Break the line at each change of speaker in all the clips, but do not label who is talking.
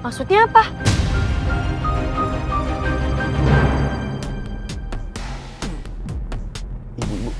Maksudnya apa?
Ibu.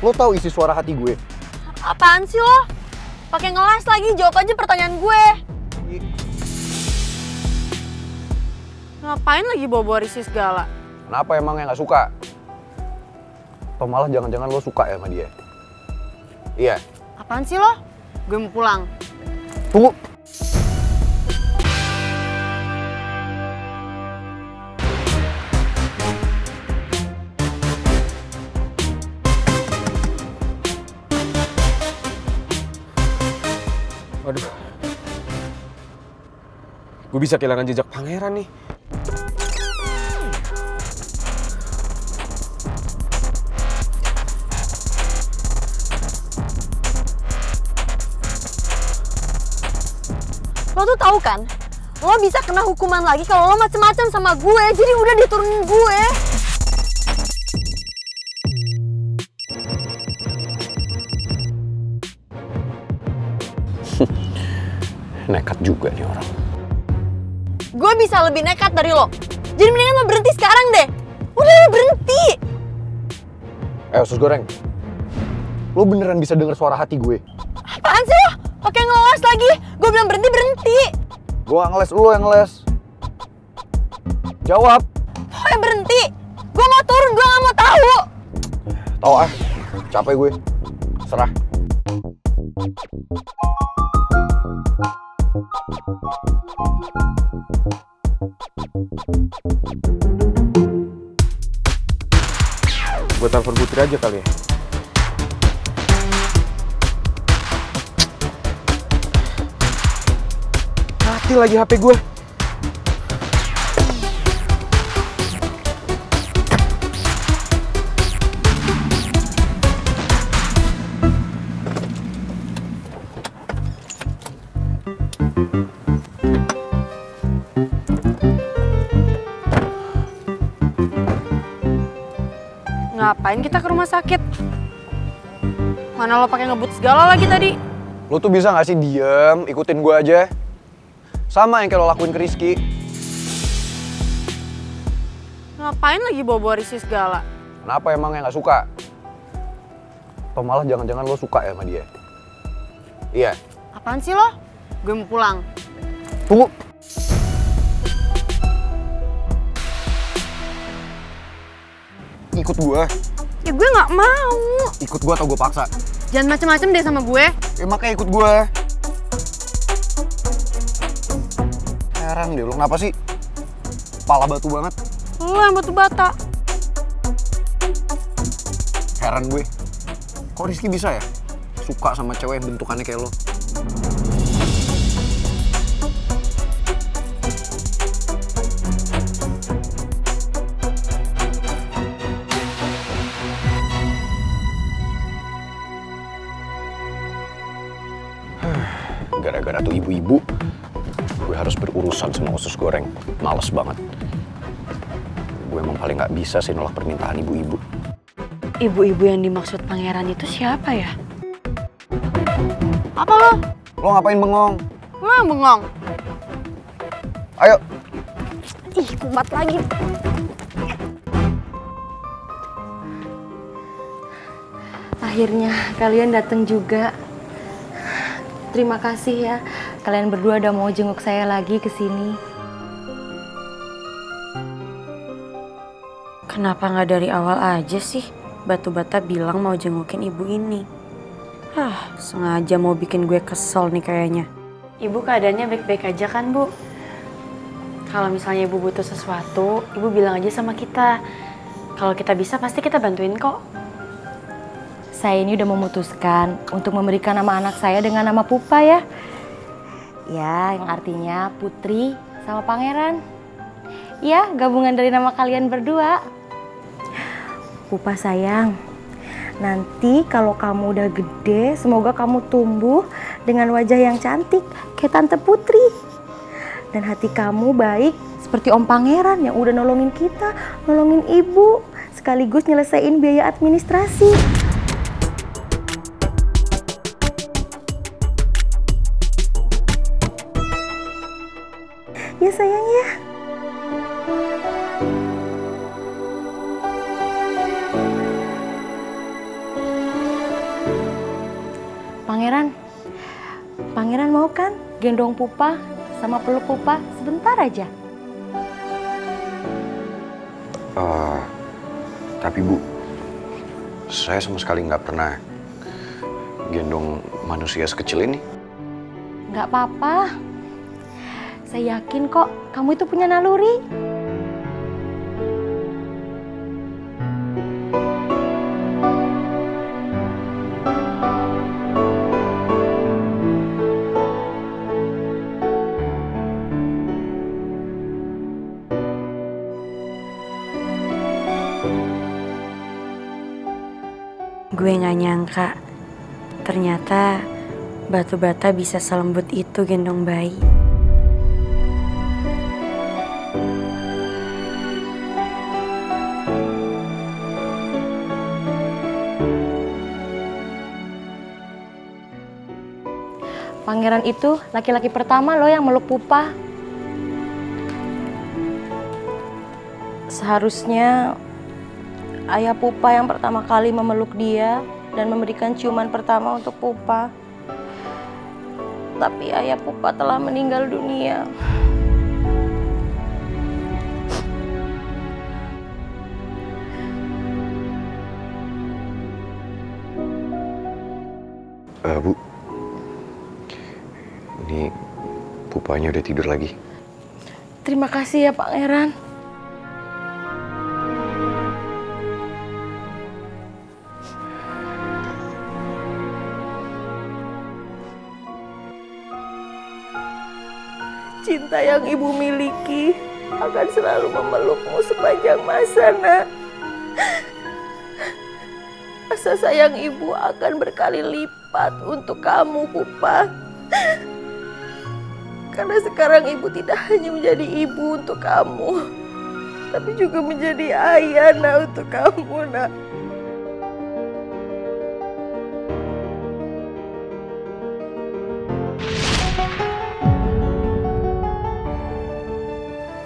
Lo tahu isi suara hati gue?
Apaan sih lo? Pakai ngeles lagi, jawab aja pertanyaan gue. Ngapain lagi bawa-bawa Rizky segala?
Kenapa emangnya nggak suka? Atau malah jangan-jangan lo suka ya sama dia? Iya.
Apaan sih lo? Gue mau pulang.
Tunggu.
Waduh. Gue bisa kehilangan jejak pangeran nih.
Lo tuh tahu kan? Lo bisa kena hukuman lagi kalau lo macem-macem sama gue. Jadi udah diturunin gue.
Nekat juga nih orang.
Gue bisa lebih nekat dari lo. Jadi mendingan lo berhenti sekarang deh. Udah lo berhenti.
Usus goreng. Lo beneran bisa denger suara hati gue?
Apaan sih lo? Pakai ngeles lagi. Gue bilang berhenti.
Gue gak ngeles, lo yang ngeles. Jawab.
Lo yang berhenti. Gue mau turun, gue gak mau tahu.
Tahu ah, capek gue. Serah.
Gue telepon Putri aja kali ya. Mati lagi HP gue.
Ngapain kita ke rumah sakit? Mana lo pakai ngebut segala lagi tadi?
Lo tuh bisa gak sih diem, ikutin gue aja? Sama yang kayak lo lakuin ke Rizky.
Ngapain lagi bawa-bawa Rizky segala?
Kenapa emangnya gak suka? Atau malah jangan-jangan lo suka ya sama dia? Iya.
Apaan sih lo? Gue mau pulang.
Tunggu. Ikut gue.
Ya gue gak mau.
Ikut gue atau gue paksa?
Jangan macem-macem deh sama gue.
Ya makanya ikut gue. Heran deh, lo kenapa sih? Kepala batu banget.
Lo yang batu bata.
Heran gue. Kok Rizky bisa ya? Suka sama cewek yang bentukannya kayak lo. Gara-gara tuh ibu-ibu, gue harus berurusan sama usus goreng. Males banget. Gue emang paling gak bisa sih nolak permintaan ibu-ibu.
Ibu-ibu yang dimaksud pangeran itu siapa ya? Apa lo?
Lo ngapain bengong?
Lo yang bengong.
Ayo.
Ih, kumat lagi.
Akhirnya kalian datang juga. Terima kasih ya, kalian berdua udah mau jenguk saya lagi ke sini.
Kenapa nggak dari awal aja sih? Batu bata bilang mau jengukin ibu ini. Sengaja mau bikin gue kesel nih kayaknya. Ibu keadaannya baik-baik aja kan, Bu? Kalau misalnya ibu butuh sesuatu, ibu bilang aja sama kita. Kalau kita bisa pasti kita bantuin kok.
Saya ini udah memutuskan untuk memberikan nama anak saya dengan nama Pupa ya. Ya, yang artinya Putri sama Pangeran. Ya, gabungan dari nama kalian berdua. Pupa sayang, nanti kalau kamu udah gede, semoga kamu tumbuh dengan wajah yang cantik kayak Tante Putri. Dan hati kamu baik seperti Om Pangeran yang udah nolongin kita, nolongin ibu, sekaligus nyelesain biaya administrasi.
Ya sayang ya.
Pangeran mau kan gendong Pupa sama peluk Pupa sebentar aja?
Tapi Bu, saya sama sekali nggak pernah gendong manusia sekecil ini.
Nggak apa-apa. Saya yakin kok kamu itu punya naluri.
Gue gak nyangka, ternyata batu bata bisa selembut itu gendong bayi.
Pangeran itu laki-laki pertama loh yang meluk Pupa. Seharusnya ayah Pupa yang pertama kali memeluk dia dan memberikan ciuman pertama untuk Pupa. Tapi ayah Pupa telah meninggal dunia.
Bu, ini Pupanya udah tidur lagi.
Terima kasih ya Pangeran. Cinta yang ibu miliki akan selalu memelukmu sepanjang masa, nak. Rasa sayang ibu akan berkali lipat untuk kamu, Pupa. Karena sekarang ibu tidak hanya menjadi ibu untuk kamu, tapi juga menjadi ayah, nak, untuk kamu, nak.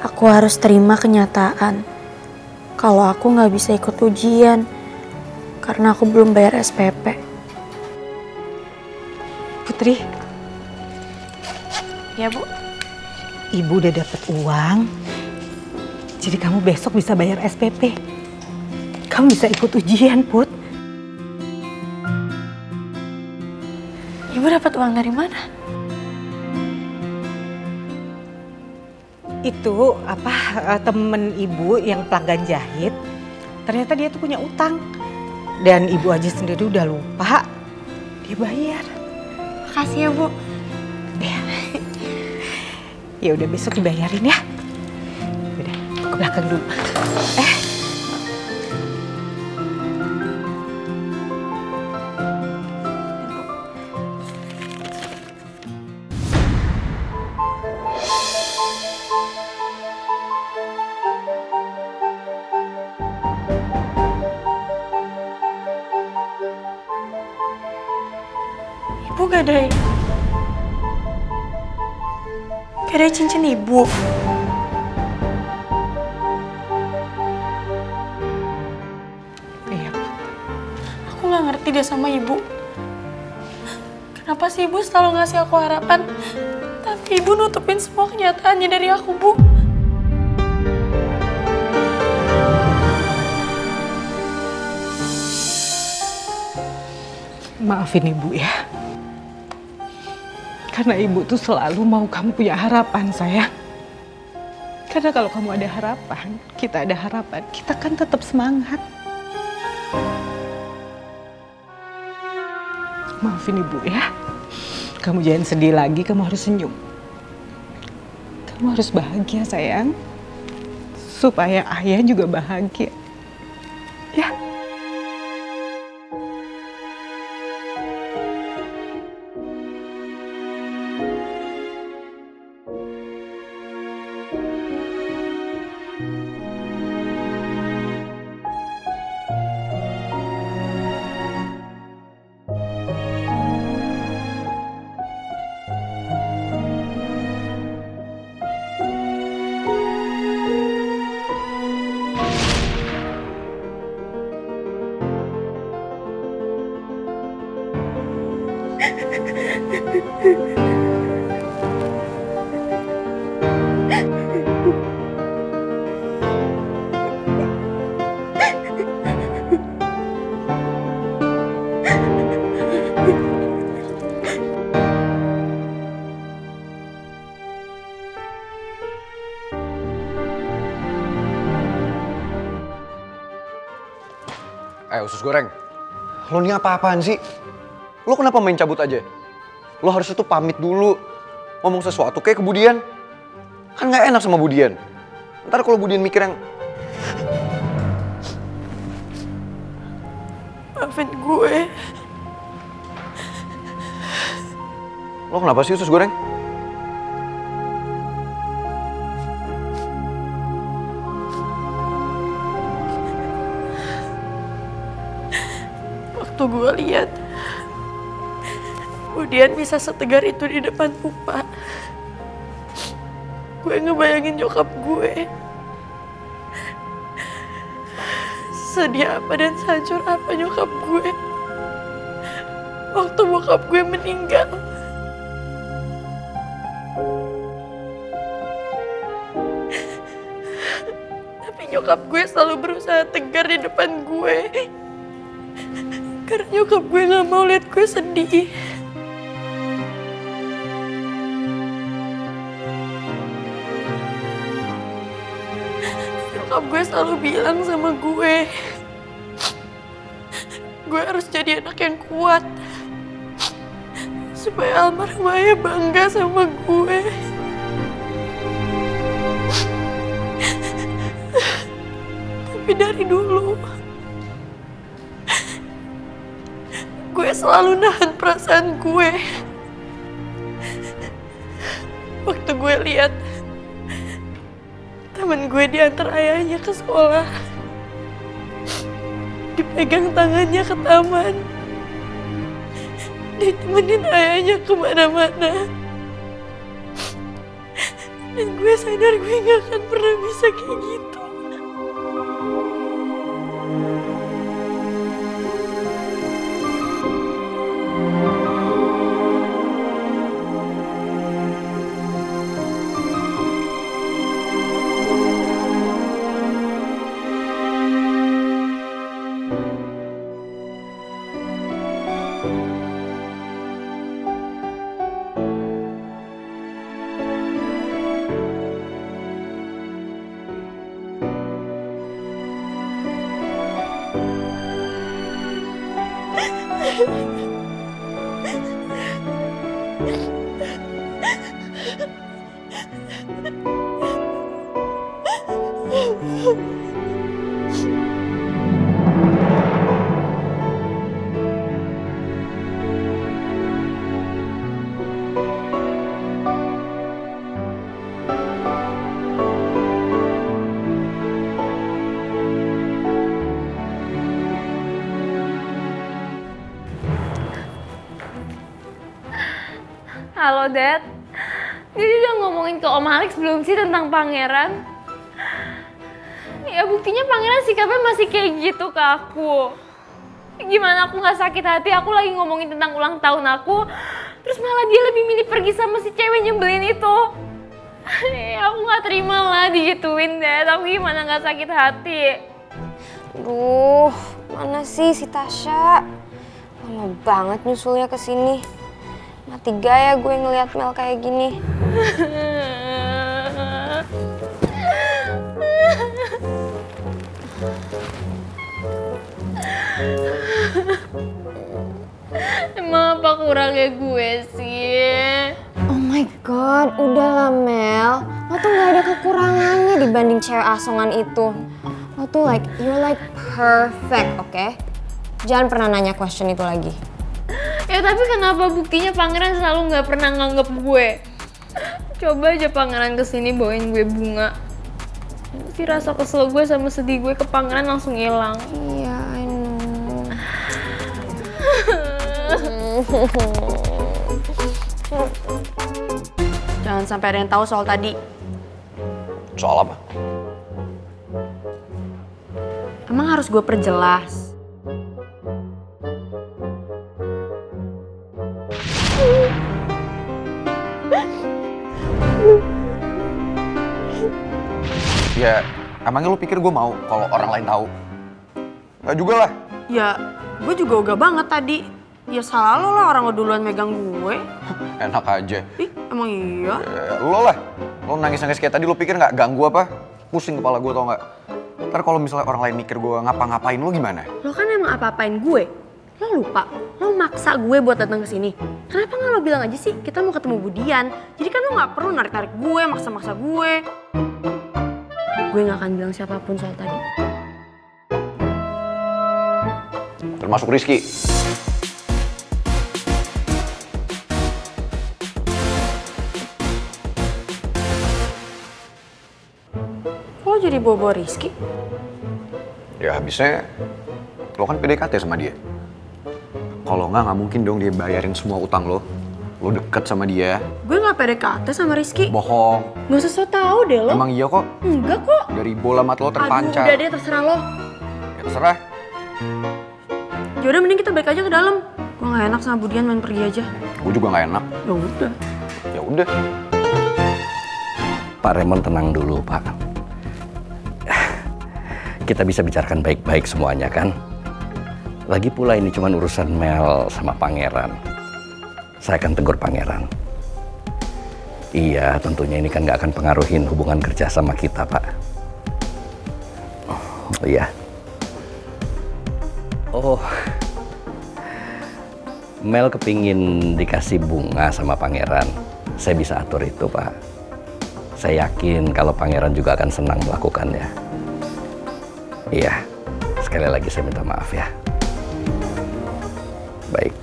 Aku harus terima kenyataan kalau aku nggak bisa ikut ujian karena aku belum bayar SPP.
Putri.
Ya, Bu.
Ibu udah dapat uang. Jadi kamu besok bisa bayar SPP. Kamu bisa ikut ujian, Put.
Ibu dapat uang dari mana?
Itu temen ibu yang pelanggan jahit, ternyata dia tuh punya utang dan ibu aja sendiri udah lupa dia bayar.
Makasih ya, Bu.
Ya udah besok dibayarin ya. Udah ke belakang dulu.
Ibu gak ada cincin ibu.
Iya.
Aku gak ngerti deh sama ibu. Kenapa sih ibu selalu ngasih aku harapan, tapi ibu nutupin semua kenyataannya dari aku, Bu?
Maafin ibu ya. Karena ibu tuh selalu mau kamu punya harapan, sayang. Karena kalau kamu ada harapan, kita ada harapan, kita kan tetap semangat. Maafin ibu ya. Kamu jangan sedih lagi, kamu harus senyum. Kamu harus bahagia, sayang. Supaya ayah juga bahagia. Ya.
Usus goreng. Lo ini apa-apaan sih? Lo kenapa main cabut aja? Lo harusnya tuh pamit dulu. Ngomong sesuatu kayak ke Budian. Kan gak enak sama Budian. Ntar kalau Budian mikir yang...
Maafin gue.
Lo kenapa sih usus goreng?
Waktu gue lihat Budian bisa setegar itu di depan Pupa, gue ngebayangin nyokap gue sedih apa dan hancur apa nyokap gue waktu bokap gue meninggal. Tapi nyokap gue selalu berusaha tegar di depan gue. Karena nyokap gue gak mau lihat gue sedih. Nyokap gue selalu bilang sama gue harus jadi anak yang kuat. Supaya almarhum ayah bangga sama gue. Tapi dari dulu gue selalu nahan perasaan gue. Waktu gue lihat temen gue diantar ayahnya ke sekolah, dipegang tangannya ke taman, ditemenin ayahnya kemana-mana, dan gue sadar gue gak akan pernah bisa kayak gitu.
Halo, Dad. Jadi udah ngomongin ke Om Alex belum sih tentang Pangeran? Ya buktinya Pangeran sikapnya masih kayak gitu ke aku. Gimana aku gak sakit hati, aku lagi ngomongin tentang ulang tahun aku, terus malah dia lebih milih pergi sama si cewek nyebelin itu. Aku gak terima lah digituin, Dad. Aku gimana gak sakit hati?
Duh, mana sih si Tasya? Lama banget nyusulnya ke sini. Mati gaya gue ngeliat Mel kayak gini.
Emang apa kurangnya gue sih?
Oh my god, udahlah Mel. Lo tuh gak ada kekurangannya dibanding cewek asongan itu. Lo tuh you're like perfect, oke? Jangan pernah nanya question itu lagi.
Ya tapi kenapa buktinya Pangeran selalu nggak pernah nganggep gue? Coba aja Pangeran kesini bawain gue bunga. Si rasa kesel gue sama sedih gue ke Pangeran langsung hilang.
Iya, I know.
Jangan sampai ada yang tahu soal tadi.
Soal apa?
Emang harus gue perjelas?
Ya, emangnya lu pikir gue mau kalau orang lain tahu? Gak juga lah.
Ya, gue juga ogah banget tadi. Ya salah lo lah, orang lo duluan megang gue.
Enak aja.
Ih, emang iya?
Ya, lo lah. Lo nangis-nangis kayak tadi, lo pikir gak ganggu apa? Pusing kepala gue, tau gak? Ntar kalau misalnya orang lain mikir gue ngapa-ngapain lo gimana?
Lo kan emang apa-apain gue. Lo lupa, lo maksa gue buat datang ke sini. Kenapa nggak lo bilang aja sih kita mau ketemu Budian? Jadi kan lo nggak perlu narik-narik gue, maksa-maksa gue. Gue nggak akan bilang siapapun soal tadi.
Termasuk Rizky.
Kok lo jadi bawa-bawa Rizky?
Ya habisnya lo kan PDKT sama dia. Kalau nggak mungkin dong dia bayarin semua utang lo. Lo deket sama dia.
Gue nggak PDKT sama Rizky.
Bohong.
Gak usah so tau deh lo.
Emang iya kok.
Enggak kok.
Dari bola mata lo terpancar.
Aduh, udah deh terserah lo.
Ya terserah.
Yaudah mending kita balik aja ke dalam. Gue nggak enak sama Budian main pergi aja.
Gue juga nggak enak.
Ya udah.
Ya udah.
Pak Raymond tenang dulu, Pak. Kita bisa bicarakan baik-baik semuanya kan? Lagi pula ini cuma urusan Mel sama Pangeran. Saya akan tegur Pangeran. Iya, tentunya ini kan nggak akan pengaruhin hubungan kerja sama kita, Pak. Oh, iya. Oh, Mel kepingin dikasih bunga sama Pangeran. Saya bisa atur itu, Pak. Saya yakin kalau Pangeran juga akan senang melakukannya. Iya, sekali lagi saya minta maaf ya. Baik.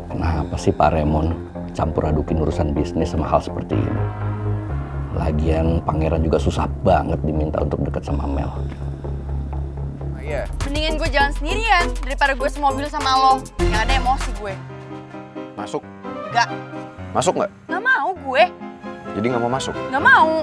Kenapa sih Pak Raymond campur adukin urusan bisnis sama hal seperti ini? Lagian Pangeran juga susah banget diminta untuk dekat sama Mel.
Iya.
Mendingan gue jalan sendirian daripada gue semobil sama lo. Yang ada emosi gue.
Masuk.
Gak.
Masuk nggak?
Gak mau gue.
Jadi nggak mau masuk?
Gak mau.